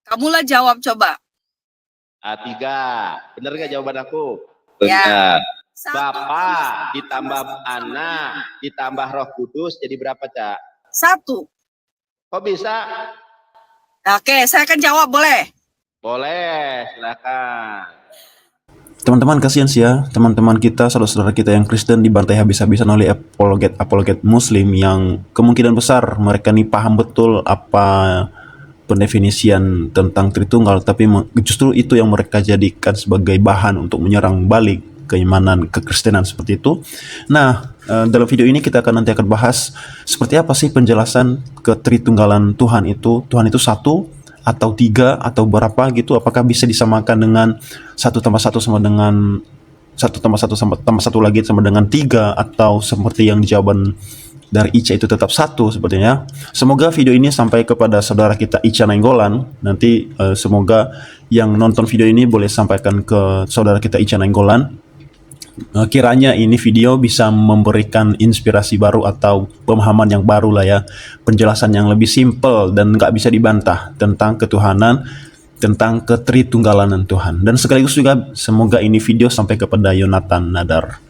Kamulah jawab coba. Tiga. Bener nggak jawaban aku? Ya. Benar. Bapa ditambah anak ditambah Roh Kudus jadi berapa, Cak? 1. Kok bisa? Oke, saya akan jawab, boleh? Boleh, silakan. Teman-teman, kasihan sih ya, teman-teman kita, saudara-saudara kita yang Kristen dibantai habis-habisan oleh apologet Muslim yang kemungkinan besar mereka nih paham betul apa pendefinisian tentang Tritunggal, tapi justru itu yang mereka jadikan sebagai bahan untuk menyerang balik keimanan kekristenan seperti itu. Nah, dalam video ini kita nanti akan bahas seperti apa sih penjelasan ketritunggalan Tuhan itu. Tuhan itu satu atau tiga atau berapa gitu, apakah bisa disamakan dengan 1 tambah 1 sama dengan 1 tambah 1 tambah 1 lagi sama dengan 3, atau seperti yang di jawaban dari Ica itu tetap 1 sepertinya. Semoga video ini sampai kepada saudara kita Ica Nainggolan. Nanti semoga yang nonton video ini boleh sampaikan ke saudara kita Ica Nainggolan. Kiranya ini video bisa memberikan inspirasi baru atau pemahaman yang baru lah ya, penjelasan yang lebih simpel dan nggak bisa dibantah tentang ketuhanan, tentang ketritunggalan Tuhan. Dan sekaligus juga semoga ini video sampai kepada Yonatan Nadar.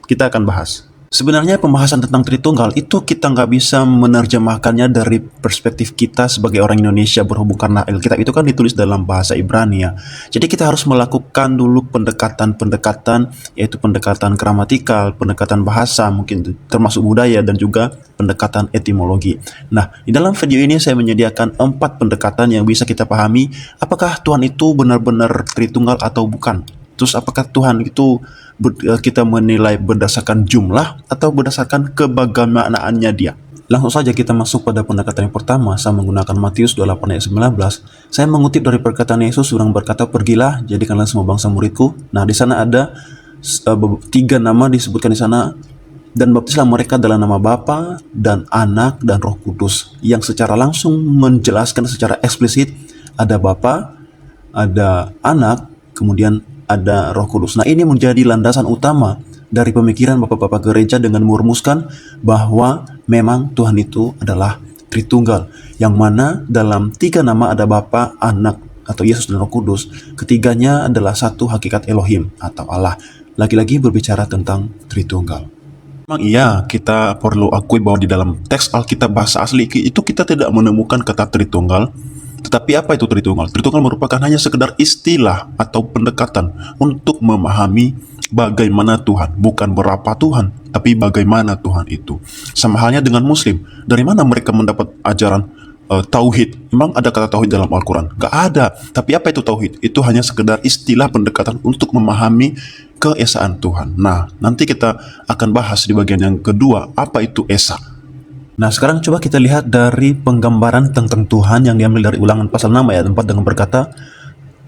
Kita akan bahas. Sebenarnya pembahasan tentang Tritunggal itu kita nggak bisa menerjemahkannya dari perspektif kita sebagai orang Indonesia, berhubung karena Alkitab itu kan ditulis dalam bahasa Ibrani ya. Jadi kita harus melakukan dulu pendekatan-pendekatan, yaitu pendekatan gramatikal, pendekatan bahasa, mungkin termasuk budaya, dan juga pendekatan etimologi. Nah, di dalam video ini saya menyediakan 4 pendekatan yang bisa kita pahami apakah Tuhan itu benar-benar Tritunggal atau bukan. Terus apakah Tuhan itu kita menilai berdasarkan jumlah atau berdasarkan kebagaimanaannya dia. Langsung saja kita masuk pada pendekatan yang pertama. Saya menggunakan Matius 28 ayat 19. Saya mengutip dari perkataan Yesus yang berkata, "Pergilah, jadikanlah semua bangsa muridku." Nah, di sana ada 3 nama disebutkan di sana. "Dan baptislah mereka dalam nama Bapa dan Anak dan Roh Kudus." Yang secara langsung menjelaskan secara eksplisit ada Bapa, ada Anak, kemudian ada Roh Kudus. Nah, ini menjadi landasan utama dari pemikiran bapak-bapak gereja dengan merumuskan bahwa memang Tuhan itu adalah Tritunggal, yang mana dalam 3 nama ada Bapa, Anak atau Yesus dan Roh Kudus. Ketiganya adalah satu hakikat Elohim atau Allah. Lagi-lagi berbicara tentang Tritunggal. Memang iya, kita perlu akui bahwa di dalam teks Alkitab bahasa asli itu kita tidak menemukan kata Tritunggal. Tetapi apa itu Tritunggal? Tritunggal merupakan hanya sekedar istilah atau pendekatan untuk memahami bagaimana Tuhan, bukan berapa Tuhan, tapi bagaimana Tuhan itu. Sama halnya dengan Muslim. Dari mana mereka mendapat ajaran tauhid? Memang ada kata tauhid dalam Al-Quran? Gak ada. Tapi apa itu tauhid? Itu hanya sekedar istilah pendekatan untuk memahami keesaan Tuhan. Nah, nanti kita akan bahas di bagian yang kedua, apa itu esa. Nah, sekarang coba kita lihat dari penggambaran tentang Tuhan yang diambil dari Ulangan pasal 6 ayat 4 dengan berkata,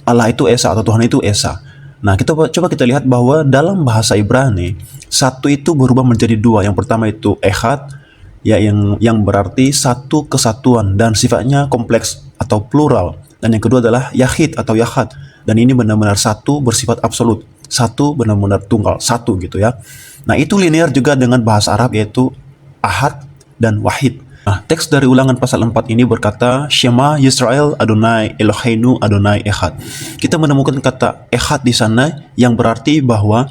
Allah itu Esa atau Tuhan itu Esa. Nah, coba kita lihat bahwa dalam bahasa Ibrani, satu itu berubah menjadi 2. Yang pertama itu Echad, ya, yang berarti satu kesatuan dan sifatnya kompleks atau plural. Dan yang kedua adalah Yahid atau Yahad. Dan ini benar-benar satu bersifat absolut. Satu benar-benar tunggal, satu gitu ya. Nah, itu linear juga dengan bahasa Arab yaitu Ahad dan Wahid. Nah, teks dari Ulangan pasal 4 ini berkata, Shema Yisrael Adonai Eloheinu Adonai Echad. Kita menemukan kata Echad di sana yang berarti bahwa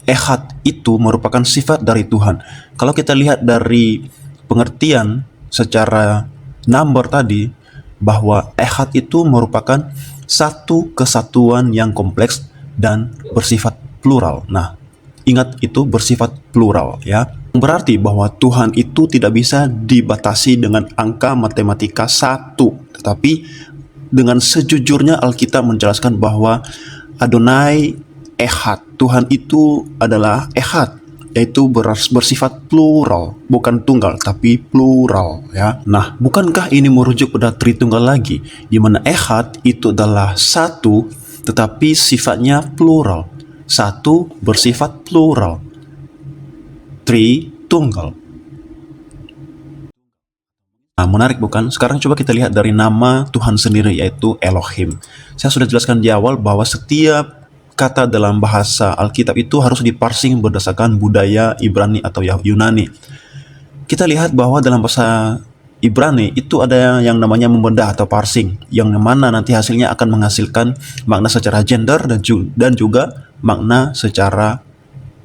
Echad itu merupakan sifat dari Tuhan. Kalau kita lihat dari pengertian secara number tadi, bahwa Echad itu merupakan satu kesatuan yang kompleks dan bersifat plural. Nah, ingat itu bersifat plural ya. Berarti bahwa Tuhan itu tidak bisa dibatasi dengan angka matematika 1. Tetapi dengan sejujurnya Alkitab menjelaskan bahwa Adonai Echad, Tuhan itu adalah Echad, yaitu bersifat plural, bukan tunggal tapi plural ya. Nah, bukankah ini merujuk pada Tritunggal lagi, di mana Echad itu adalah satu tetapi sifatnya plural. Satu bersifat plural. Tritunggal. Nah, menarik bukan? Sekarang coba kita lihat dari nama Tuhan sendiri, yaitu Elohim. Saya sudah jelaskan di awal bahwa setiap kata dalam bahasa Alkitab itu harus diparsing berdasarkan budaya Ibrani atau Yunani. Kita lihat bahwa dalam bahasa Ibrani itu ada yang namanya membedah atau parsing, yang mana nanti hasilnya akan menghasilkan makna secara gender dan juga makna secara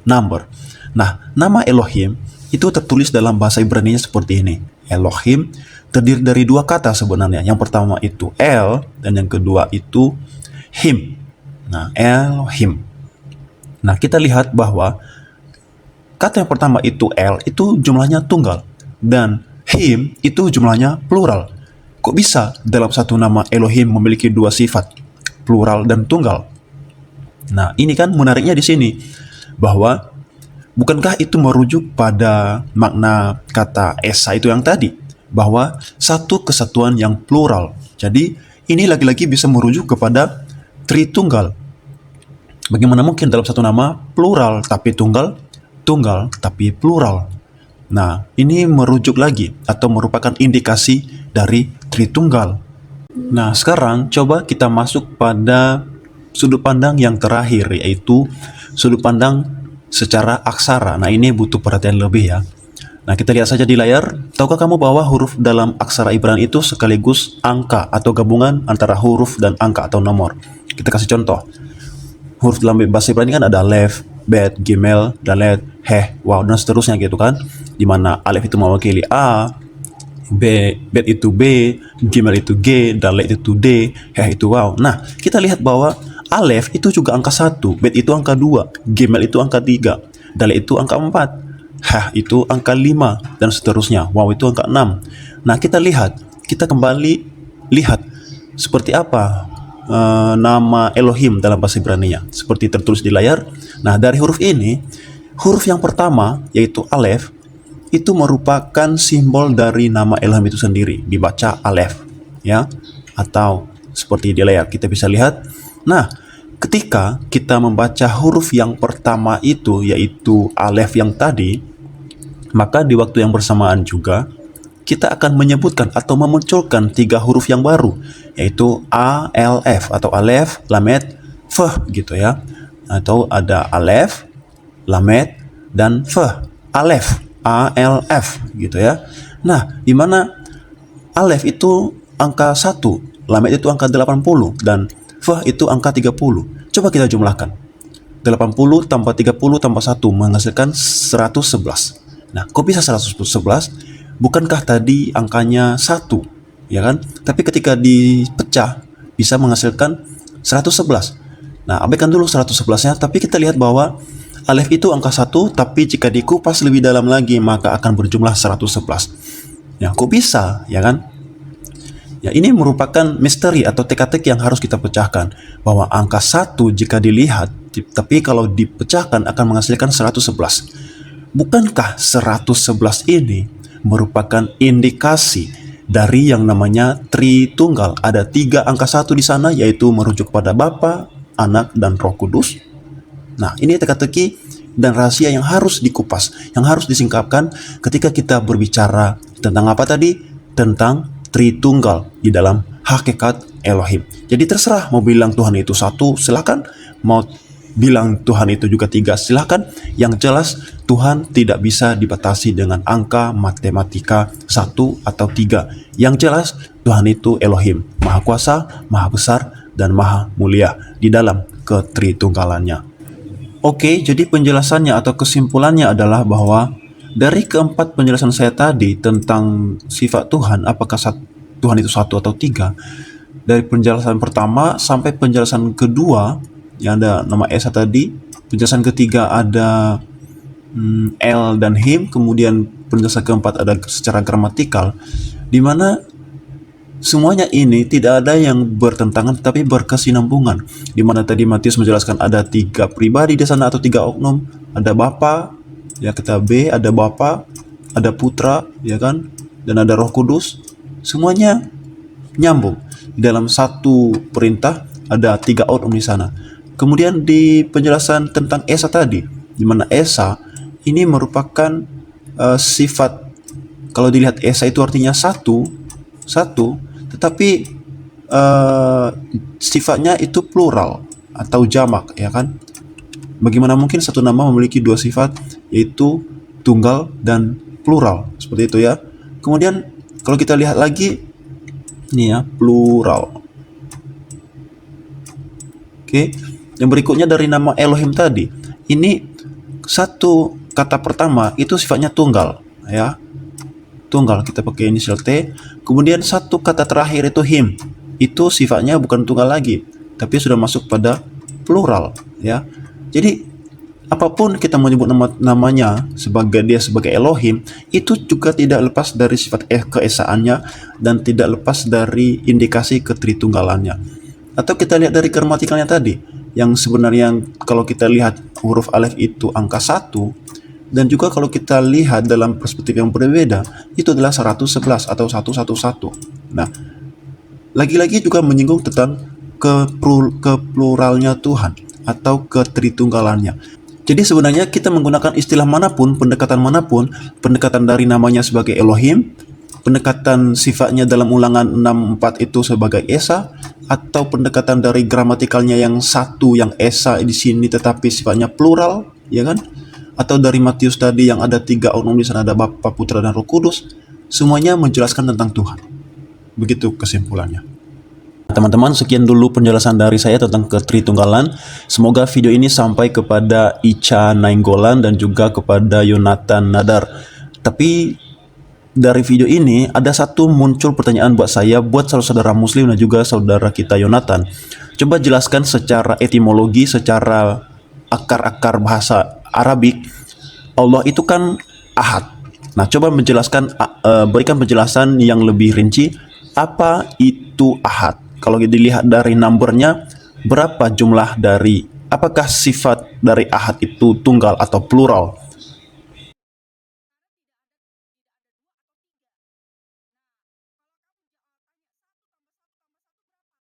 number. Nah, nama Elohim itu tertulis dalam bahasa Ibrani seperti ini. Elohim terdiri dari dua kata sebenarnya. Yang pertama itu El dan yang kedua itu Him. Nah, Elohim. Nah, kita lihat bahwa kata yang pertama itu El itu jumlahnya tunggal dan Him itu jumlahnya plural. Kok bisa dalam satu nama Elohim memiliki dua sifat, plural dan tunggal? Nah, ini kan menariknya di sini bahwa bukankah itu merujuk pada makna kata Esa itu yang tadi, bahwa satu kesatuan yang plural. Jadi ini lagi-lagi bisa merujuk kepada Tritunggal. Bagaimana mungkin dalam satu nama plural tapi tunggal, tunggal tapi plural? Nah, ini merujuk lagi atau merupakan indikasi dari Tritunggal. Nah, sekarang coba kita masuk pada sudut pandang yang terakhir, yaitu sudut pandang secara aksara. Nah, ini butuh perhatian lebih ya. Nah, kita lihat saja di layar. Tahukah kamu bahwa huruf dalam aksara Ibrani itu sekaligus angka atau gabungan antara huruf dan angka atau nomor? Kita kasih contoh. Huruf dalam bahasa Ibrani kan ada Alef, Bet, Gimel, Dalet, Heh, Waw, dan seterusnya gitu kan. Dimana Alef itu mewakili A, Bet itu B, Gimel itu G, Dalet itu D, Heh itu Waw. Nah, kita lihat bahwa Alef itu juga angka 1, Bet itu angka 2, Gimel itu angka 3, Dalet itu angka 4, Heh itu angka 5, dan seterusnya. Waw itu angka 6. Nah, kita kembali lihat seperti apa nama Elohim dalam bahasa Ibrani-nya, seperti tertulis di layar. Nah, dari huruf ini, huruf yang pertama yaitu Alef itu merupakan simbol dari nama Elohim itu sendiri, dibaca Alef ya, atau seperti di layar kita bisa lihat. Nah, ketika kita membaca huruf yang pertama itu yaitu Alef yang tadi, maka di waktu yang bersamaan juga kita akan menyebutkan atau memunculkan 3 huruf yang baru, yaitu A, L, F atau Alef, Lamet, Feh gitu ya. Atau ada Alef, Lamet, dan Feh. Alef, A, L, F gitu ya. Nah, di mana Alef itu angka 1, Lamet itu angka 80, dan Feh itu angka 30. Coba kita jumlahkan. 80 tambah 30 tambah 1 menghasilkan 111. Nah, kok bisa 111? Bukankah tadi angkanya 1, ya kan? Tapi ketika dipecah bisa menghasilkan 111. Nah, abaikan dulu 111-nya, tapi kita lihat bahwa Alef itu angka 1, tapi jika dikupas lebih dalam lagi maka akan berjumlah 111. Ya, kok bisa, ya kan? Ya, ini merupakan misteri atau teka-teki yang harus kita pecahkan, bahwa angka 1 jika dilihat, tapi kalau dipecahkan akan menghasilkan 111. Bukankah 111 ini merupakan indikasi dari yang namanya Tritunggal? Ada 3 angka 1 di sana, yaitu merujuk pada Bapa, Anak, dan Roh Kudus. Nah, ini teka-teki dan rahasia yang harus dikupas, yang harus disingkapkan ketika kita berbicara tentang apa tadi? Tentang Tritunggal di dalam hakikat Elohim. Jadi terserah mau bilang Tuhan itu 1, silakan. Mau bilang Tuhan itu juga 3, silakan. Yang jelas Tuhan tidak bisa dibatasi dengan angka matematika 1 atau 3. Yang jelas Tuhan itu Elohim, Maha Kuasa, Maha Besar, dan Maha Mulia di dalam ketritunggalannya. Oke, jadi penjelasannya atau kesimpulannya adalah bahwa dari keempat penjelasan saya tadi tentang sifat Tuhan, apakah Tuhan itu 1 atau 3, dari penjelasan pertama sampai penjelasan kedua yang ada nama Esa tadi, penjelasan ketiga ada El dan Him, kemudian penjelasan keempat ada secara gramatikal, di mana semuanya ini tidak ada yang bertentangan tetapi berkesinambungan. Di mana tadi Matius menjelaskan ada 3 pribadi di sana atau 3 oknum, ada Bapa, ya kita B, ada Bapa, ada Putra, ya kan, dan ada Roh Kudus. Semuanya nyambung di dalam satu perintah, ada 3 oknum di sana. Kemudian di penjelasan tentang Esa tadi, di mana Esa ini merupakan sifat, kalau dilihat Esa itu artinya satu, tetapi sifatnya itu plural atau jamak, ya kan? Bagaimana mungkin satu nama memiliki 2 sifat, yaitu tunggal dan plural, seperti itu ya. Kemudian Kalau kita lihat lagi, ini ya, plural. Oke, yang berikutnya dari nama Elohim tadi, ini satu kata pertama itu sifatnya tunggal, ya, tunggal, kita pakai inisial T. Kemudian satu kata terakhir itu him, itu sifatnya bukan tunggal lagi, tapi sudah masuk pada plural, ya. Jadi apapun kita menyebut namanya sebagai Elohim, itu juga tidak lepas dari sifat keesaannya dan tidak lepas dari indikasi ketritunggalannya. Atau kita lihat dari gramatikalnya tadi, yang sebenarnya kalau kita lihat huruf alif itu angka 1, dan juga kalau kita lihat dalam perspektif yang berbeda, itu adalah 111 atau 111. Nah, lagi-lagi juga menyinggung tentang kepluralnya Tuhan atau ketritunggalannya. Jadi sebenarnya kita menggunakan istilah manapun, pendekatan dari namanya sebagai Elohim, pendekatan sifatnya dalam ulangan 64 itu sebagai Esa, atau pendekatan dari gramatikalnya yang satu, yang Esa di sini tetapi sifatnya plural, ya kan? Atau dari Matius tadi yang ada 3 oknum di sana, ada Bapa, Putra, dan Roh Kudus, semuanya menjelaskan tentang Tuhan. Begitu kesimpulannya. Teman-teman, sekian dulu penjelasan dari saya tentang ketritunggalan. Semoga video ini sampai kepada Ica Nainggolan dan juga kepada Yonatan Nadar. Tapi dari video ini ada satu muncul pertanyaan buat saya, buat saudara Muslim dan juga saudara kita Yonatan. Coba jelaskan secara etimologi, secara akar-akar bahasa Arabik, Allah itu kan Ahad. Nah, coba menjelaskan, berikan penjelasan yang lebih rinci, apa itu Ahad? Kalau dilihat dari numbernya, berapa jumlah dari, apakah sifat dari Ahad itu tunggal atau plural?